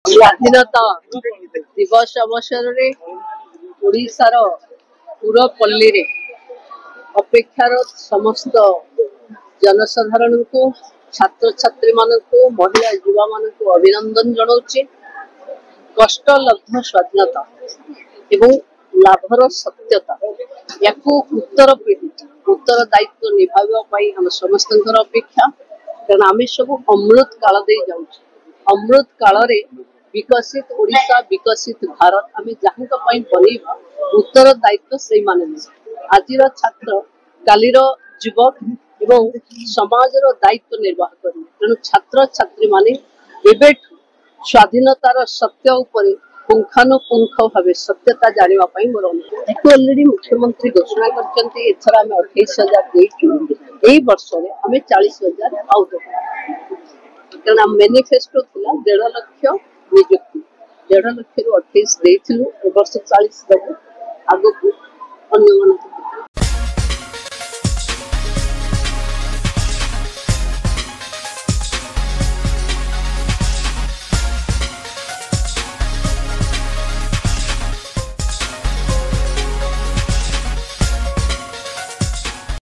ସ୍ୱାଧୀନତା ଦିବସ ଅବସରରେ ଓଡ଼ିଶାର ପୁରପଲ୍ଲୀରେ ଅପେକ୍ଷାର ସମସ୍ତ ଜନସାଧାରଣଙ୍କୁ ଛାତ୍ରଛାତ୍ରୀମାନଙ୍କୁ ମହିଳା ଯୁବାମାନଙ୍କୁ ଅଭିନନ୍ଦନ ଜଣାଉଛି। କଷ୍ଟଲବ୍ଧ ସ୍ୱାଧୀନତା ଏବଂ ଲାଭର ସତ୍ୟତା ୟାକୁ ଉତ୍ତରଦାୟିତ୍ୱ ନିଭାଇବା ପାଇଁ ଆମ ସମସ୍ତଙ୍କର ଅପେକ୍ଷା। କାରଣ ଆମେ ସବୁ ଅମୃତ କାଳ ଦେଇ ଯାଉଛୁ। ଅମୃତ କାଳରେ विकसित ओडिशा विकसित भारत आम जहाँ बनइबा उत्तरदायित्व से आज छात्र कालीर युवक एवं समाज दायित्व निर्वाह करेंगे। तेणु छात्र छात्री माने स्वाधीनतार सत्य उपर पुंखानुपुंख भाव सत्यता जानापी मोर अनुरोध। अलरेडी मुख्यमंत्री घोषणा करते एथर आम 28,000 यही वर्ष में आम 40,000 आउ कारण मैनिफेस्टो थिला 1.5 लाख नियुक्ति 1.5 लाख रु 28 वर्ष 40 दबो आगो को अन्य